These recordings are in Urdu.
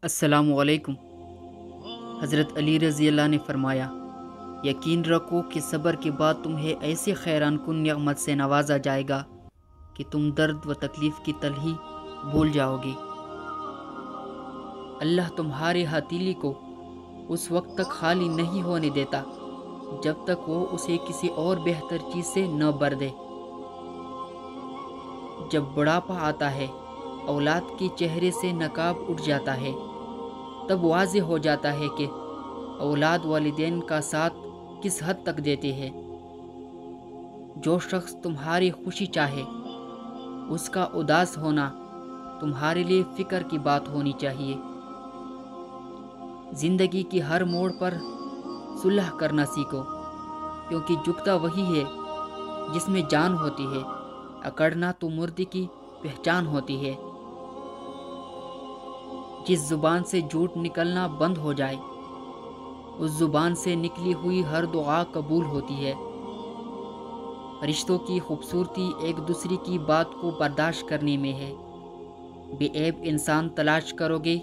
السلام علیکم۔ حضرت علی رضی اللہ نے فرمایا، یقین رکھو کہ صبر کے بعد تمہیں ایسے خیران کن نعمت سے نوازا جائے گا کہ تم درد و تکلیف کی تلخی بھول جاؤ گے۔ اللہ تمہارے ہتھیلی کو اس وقت تک خالی نہیں ہونے دیتا جب تک وہ اسے کسی اور بہتر چیز سے نہ بھر دے۔ جب بڑھاپا آتا ہے، اولاد کے چہرے سے نقاب اٹھ جاتا ہے، تب واضح ہو جاتا ہے کہ اولاد والدین کا ساتھ کس حد تک دیتے ہیں۔ جو شخص تمہاری خوشی چاہے، اس کا اداس ہونا تمہارے لیے فکر کی بات ہونی چاہیے۔ زندگی کی ہر موڑ پر صلح کرنا سیکھو، کیونکہ جھکتا وہی ہے جس میں جان ہوتی ہے، اکڑنا تو مردے کی پہچان ہوتی ہے۔ جس زبان سے جھوٹ نکلنا بند ہو جائے، اس زبان سے نکلی ہوئی ہر دعا قبول ہوتی ہے۔ رشتوں کی خوبصورتی ایک دوسرے کی بات کو برداشت کرنے میں ہے۔ بے عیب انسان تلاش کرو گے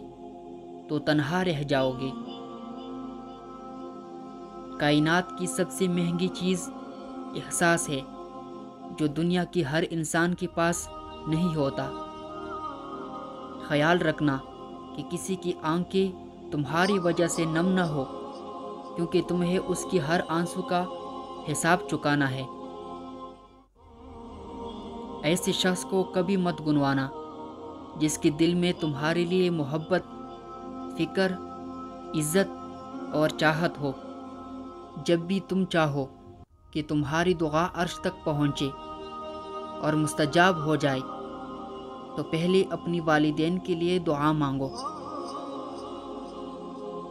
تو تنہا رہ جاؤ گے۔ کائنات کی سب سے مہنگی چیز احساس ہے، جو دنیا کے ہر انسان کے پاس نہیں ہوتا۔ خیال رکھنا کہ کسی کی آنکھیں تمہاری وجہ سے نم نہ ہو، کیونکہ تمہیں اس کی ہر آنسو کا حساب چکانا ہے۔ ایسے شخص کو کبھی مت گنوانا جس کے دل میں تمہارے لیے محبت، فکر، عزت اور چاہت ہو۔ جب بھی تم چاہو کہ تمہاری دعا عرش تک پہنچے اور مستجاب ہو جائے، تو پہلے اپنی والدین کے لیے دعا مانگو۔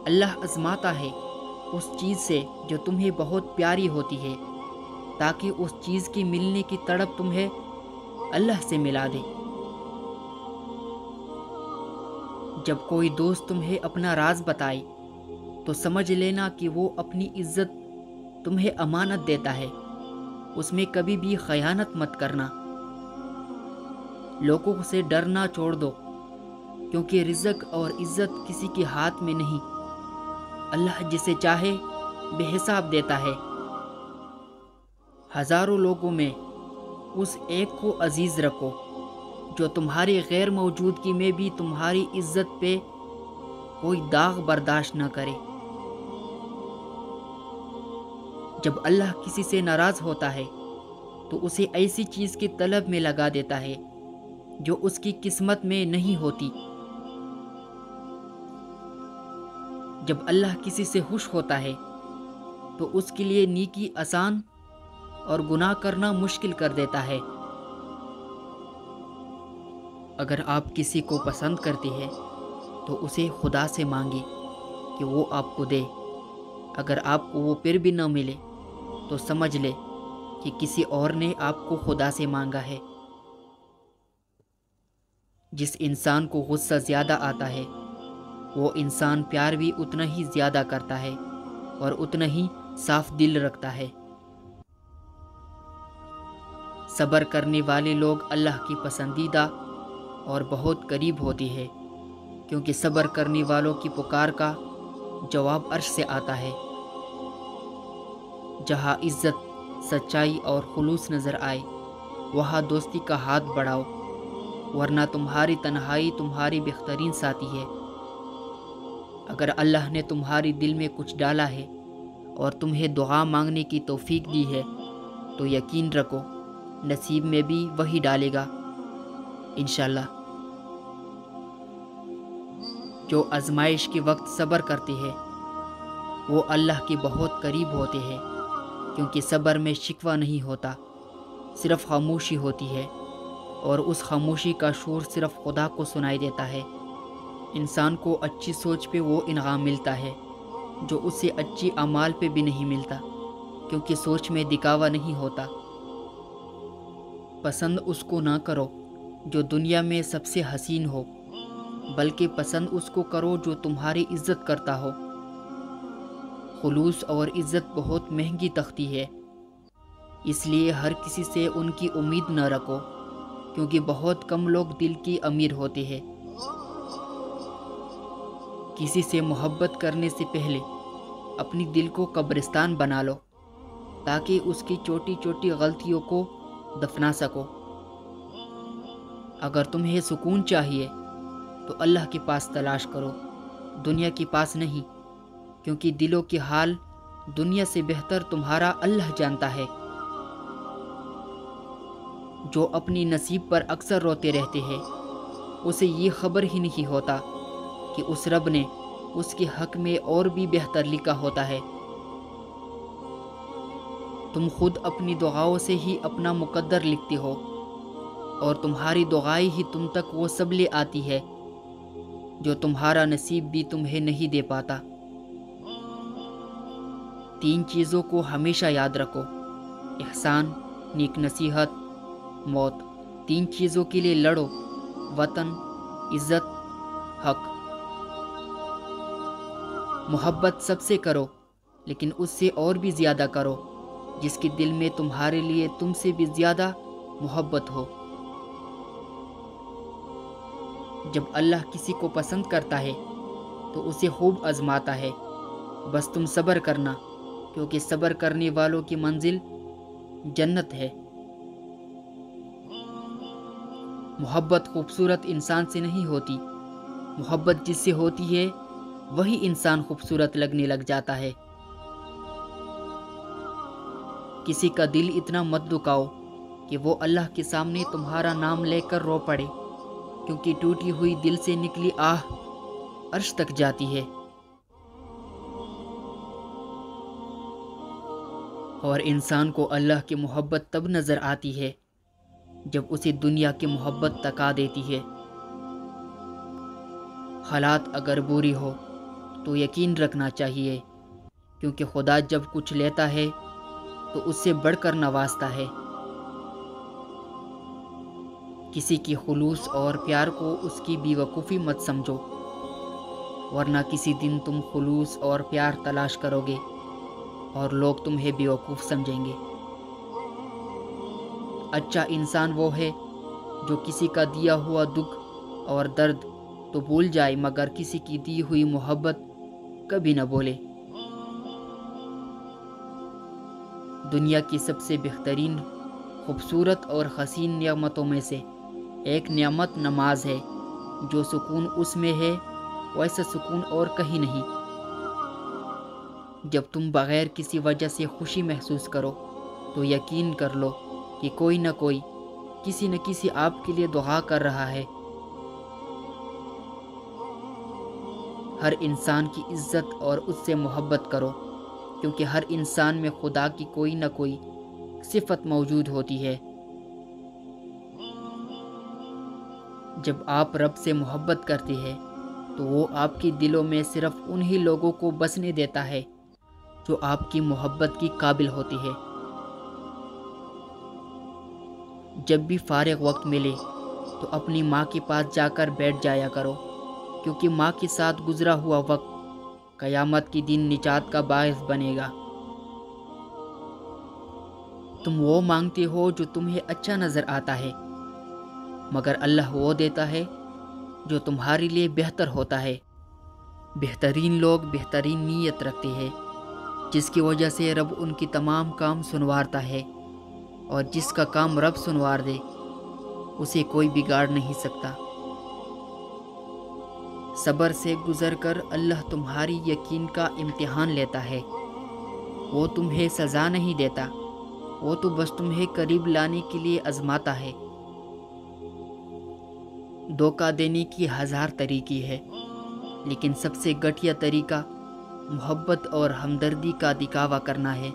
اللہ آزماتا ہے اس چیز سے جو تمہیں بہت پیاری ہوتی ہے، تاکہ اس چیز کی ملنے کی تڑپ تمہیں اللہ سے ملا دے۔ جب کوئی دوست تمہیں اپنا راز بتائے تو سمجھ لینا کہ وہ اپنی عزت تمہیں امانت دیتا ہے۔ اس میں کبھی بھی خیانت مت کرنا۔ لوگوں سے ڈرنا چھوڑ دو، کیونکہ رزق اور عزت کسی کے ہاتھ میں نہیں۔ اللہ جسے چاہے بے حساب دیتا ہے۔ ہزاروں لوگوں میں اس ایک کو عزیز رکھو جو تمہاری غیر موجودگی میں بھی تمہاری عزت پہ کوئی داغ برداشت نہ کرے۔ جب اللہ کسی سے ناراض ہوتا ہے تو اسے ایسی چیز کی طلب میں لگا دیتا ہے جو اس کی قسمت میں نہیں ہوتی۔ جب اللہ کسی سے خوش ہوتا ہے تو اس کے لیے نیکی آسان اور گناہ کرنا مشکل کر دیتا ہے۔ اگر آپ کسی کو پسند کرتے ہیں تو اسے خدا سے مانگے کہ وہ آپ کو دے۔ اگر آپ کو وہ پھر بھی نہ ملے تو سمجھ لے کہ کسی اور نے آپ کو خدا سے مانگا ہے۔ جس انسان کو غصہ زیادہ آتا ہے، وہ انسان پیار بھی اتنا ہی زیادہ کرتا ہے اور اتنا ہی صاف دل رکھتا ہے۔ صبر کرنے والے لوگ اللہ کی پسندیدہ اور بہت قریب ہوتے ہیں، کیونکہ صبر کرنے والوں کی پکار کا جواب عرش سے آتا ہے۔ جہاں عزت، سچائی اور خلوص نظر آئے، وہاں دوستی کا ہاتھ بڑھاؤ، ورنہ تمہاری تنہائی تمہاری بہترین ساتھی ہے۔ اگر اللہ نے تمہاری دل میں کچھ ڈالا ہے اور تمہیں دعا مانگنے کی توفیق دی ہے، تو یقین رکھو نصیب میں بھی وہی ڈالے گا انشاءاللہ۔ جو آزمائش کے وقت صبر کرتے ہیں وہ اللہ کے بہت قریب ہوتے ہیں، کیونکہ صبر میں شکوہ نہیں ہوتا، صرف خاموشی ہوتی ہے، اور اس خاموشی کا شور صرف خدا کو سنائی دیتا ہے۔ انسان کو اچھی سوچ پہ وہ انعام ملتا ہے جو اسے اچھی اعمال پہ بھی نہیں ملتا، کیونکہ سوچ میں دکھاوا نہیں ہوتا۔ پسند اس کو نہ کرو جو دنیا میں سب سے حسین ہو، بلکہ پسند اس کو کرو جو تمہاری عزت کرتا ہو۔ خلوص اور عزت بہت مہنگی تختی ہے، اس لیے ہر کسی سے ان کی امید نہ رکھو، کیونکہ بہت کم لوگ دل کی امیر ہوتے ہیں۔ کسی سے محبت کرنے سے پہلے اپنی دل کو قبرستان بنا لو تاکہ اس کی چھوٹی چھوٹی غلطیوں کو دفنا سکو۔ اگر تمہیں سکون چاہیے تو اللہ کے پاس تلاش کرو، دنیا کے پاس نہیں، کیونکہ دلوں کی حال دنیا سے بہتر تمہارا اللہ جانتا ہے۔ جو اپنی نصیب پر اکثر روتے رہتے ہیں اسے یہ خبر ہی نہیں ہوتا کہ اس رب نے اس کے حق میں اور بھی بہتر لکھا ہوتا ہے۔ تم خود اپنی دعاؤں سے ہی اپنا مقدر لکھتے ہو، اور تمہاری دعائیں ہی تم تک وہ سب لے آتی ہے جو تمہارا نصیب بھی تمہیں نہیں دے پاتا۔ 3 چیزوں کو ہمیشہ یاد رکھو: احسان، نیک نصیحت، موت۔ 3 چیزوں کے لیے لڑو: وطن، عزت، حق۔ محبت سب سے کرو، لیکن اس سے اور بھی زیادہ کرو جس کے دل میں تمہارے لیے تم سے بھی زیادہ محبت ہو۔ جب اللہ کسی کو پسند کرتا ہے تو اسے خوب آزماتا ہے، بس تم صبر کرنا، کیونکہ صبر کرنے والوں کی منزل جنت ہے۔ محبت خوبصورت انسان سے نہیں ہوتی، محبت جس سے ہوتی ہے وہی انسان خوبصورت لگنے لگ جاتا ہے۔ کسی کا دل اتنا مت دکھاؤ کہ وہ اللہ کے سامنے تمہارا نام لے کر رو پڑے، کیونکہ ٹوٹی ہوئی دل سے نکلی آہ عرش تک جاتی ہے۔ اور انسان کو اللہ کی محبت تب نظر آتی ہے جب اسے دنیا کی محبت تکا دیتی ہے۔ حالات اگر بری ہو تو یقین رکھنا چاہیے، کیونکہ خدا جب کچھ لیتا ہے تو اس سے بڑھ کر نوازتا ہے۔ کسی کی خلوص اور پیار کو اس کی بے وقوفی مت سمجھو، ورنہ کسی دن تم خلوص اور پیار تلاش کرو گے اور لوگ تمہیں بے وقوف سمجھیں گے۔ اچھا انسان وہ ہے جو کسی کا دیا ہوا دکھ اور درد تو بھول جائے، مگر کسی کی دی ہوئی محبت کبھی نہ بولے۔ دنیا کی سب سے بہترین، خوبصورت اور حسین نعمتوں میں سے ایک نعمت نماز ہے۔ جو سکون اس میں ہے ویسا سکون اور کہیں نہیں۔ جب تم بغیر کسی وجہ سے خوشی محسوس کرو تو یقین کر لو کہ کوئی نہ کوئی، کسی نہ کسی آپ کے لیے دعا کر رہا ہے۔ ہر انسان کی عزت اور اس سے محبت کرو، کیونکہ ہر انسان میں خدا کی کوئی نہ کوئی صفت موجود ہوتی ہے۔ جب آپ رب سے محبت کرتے ہیں تو وہ آپ کے دلوں میں صرف انہی لوگوں کو بسنے دیتا ہے جو آپ کی محبت کی قابل ہوتی ہے۔ جب بھی فارغ وقت ملے تو اپنی ماں کے پاس جا کر بیٹھ جایا کرو، کیونکہ ماں کے ساتھ گزرا ہوا وقت قیامت کے دن نجات کا باعث بنے گا۔ تم وہ مانگتے ہو جو تمہیں اچھا نظر آتا ہے، مگر اللہ وہ دیتا ہے جو تمہارے لیے بہتر ہوتا ہے۔ بہترین لوگ بہترین نیت رکھتے ہیں، جس کی وجہ سے رب ان کی تمام کام سنوارتا ہے، اور جس کا کام رب سنوار دے اسے کوئی بگاڑ نہیں سکتا۔ صبر سے گزر کر اللہ تمہاری یقین کا امتحان لیتا ہے۔ وہ تمہیں سزا نہیں دیتا، وہ تو بس تمہیں قریب لانے کے لیے آزماتا ہے۔ دھوکہ دینے کی 1000 طریقے ہیں، لیکن سب سے گھٹیا طریقہ محبت اور ہمدردی کا دکھاوا کرنا ہے۔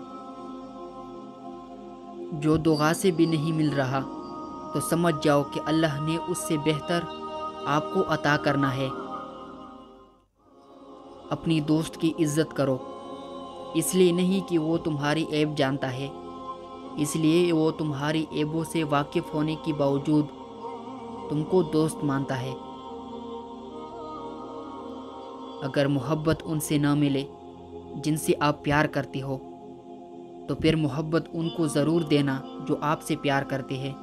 جو دعا سے بھی نہیں مل رہا تو سمجھ جاؤ کہ اللہ نے اس سے بہتر آپ کو عطا کرنا ہے۔ اپنی دوست کی عزت کرو، اس لیے نہیں کہ وہ تمہاری عیب جانتا ہے، اس لیے وہ تمہاری عیبوں سے واقف ہونے کے باوجود تم کو دوست مانتا ہے۔ اگر محبت ان سے نہ ملے جن سے آپ پیار کرتے ہو تو پھر محبت ان کو ضرور دینا جو آپ سے پیار کرتے ہیں۔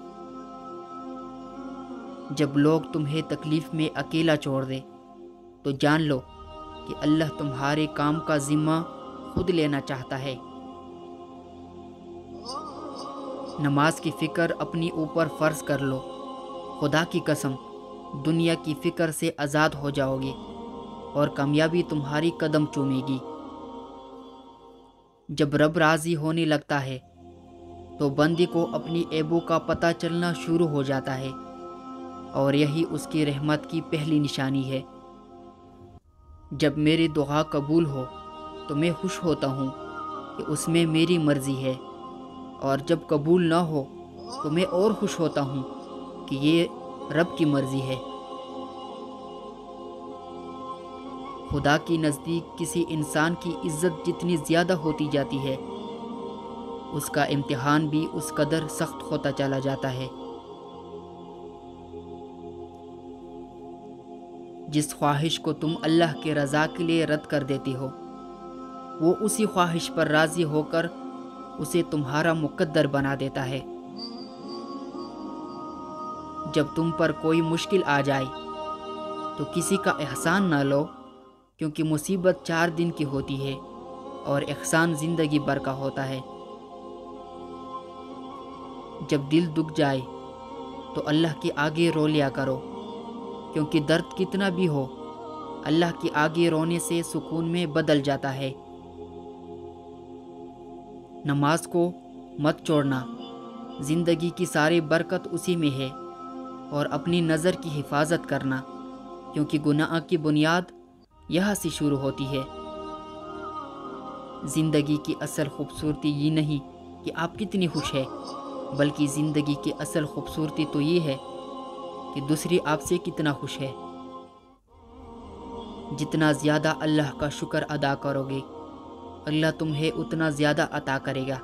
جب لوگ تمہیں تکلیف میں اکیلا چھوڑ دے تو جان لو کہ اللہ تمہارے کام کا ذمہ خود لینا چاہتا ہے۔ نماز کی فکر اپنی اوپر فرض کر لو، خدا کی قسم دنیا کی فکر سے آزاد ہو جاؤ گے اور کامیابی تمہاری قدم چومے گی۔ جب رب راضی ہونے لگتا ہے تو بندے کو اپنی عیبوں کا پتہ چلنا شروع ہو جاتا ہے، اور یہی اس کی رحمت کی پہلی نشانی ہے۔ جب میری دعا قبول ہو تو میں خوش ہوتا ہوں کہ اس میں میری مرضی ہے، اور جب قبول نہ ہو تو میں اور خوش ہوتا ہوں کہ یہ رب کی مرضی ہے۔ خدا کی نزدیک کسی انسان کی عزت جتنی زیادہ ہوتی جاتی ہے، اس کا امتحان بھی اس قدر سخت ہوتا چلا جاتا ہے۔ جس خواہش کو تم اللہ کے رضا کے لیے رد کر دیتی ہو، وہ اسی خواہش پر راضی ہو کر اسے تمہارا مقدر بنا دیتا ہے۔ جب تم پر کوئی مشکل آ جائے تو کسی کا احسان نہ لو، کیونکہ مصیبت 4 دن کی ہوتی ہے اور احسان زندگی بھر کا ہوتا ہے۔ جب دل دکھ جائے تو اللہ کے آگے رو لیا کرو، کیونکہ درد کتنا بھی ہو اللہ کے آگے رونے سے سکون میں بدل جاتا ہے۔ نماز کو مت چھوڑنا، زندگی کی ساری برکت اسی میں ہے، اور اپنی نظر کی حفاظت کرنا، کیونکہ گناہ کی بنیاد یہاں سے شروع ہوتی ہے۔ زندگی کی اصل خوبصورتی یہ نہیں کہ آپ کتنی خوش ہیں، بلکہ زندگی کی اصل خوبصورتی تو یہ ہے کہ دوسری آپ سے کتنا خوش ہے۔ جتنا زیادہ اللہ کا شکر ادا کرو گے، اللہ تمہیں اتنا زیادہ عطا کرے گا۔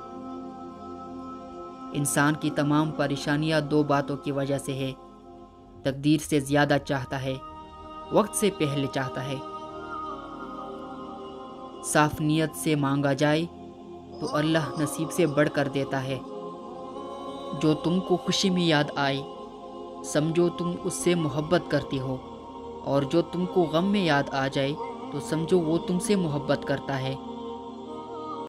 انسان کی تمام پریشانیاں 2 باتوں کی وجہ سے ہے: تقدیر سے زیادہ چاہتا ہے، وقت سے پہلے چاہتا ہے۔ صاف نیت سے مانگا جائے تو اللہ نصیب سے بڑھ کر دیتا ہے۔ جو تم کو خوشی میں یاد آئے سمجھو تم اس سے محبت کرتی ہو، اور جو تم کو غم میں یاد آ جائے تو سمجھو وہ تم سے محبت کرتا ہے۔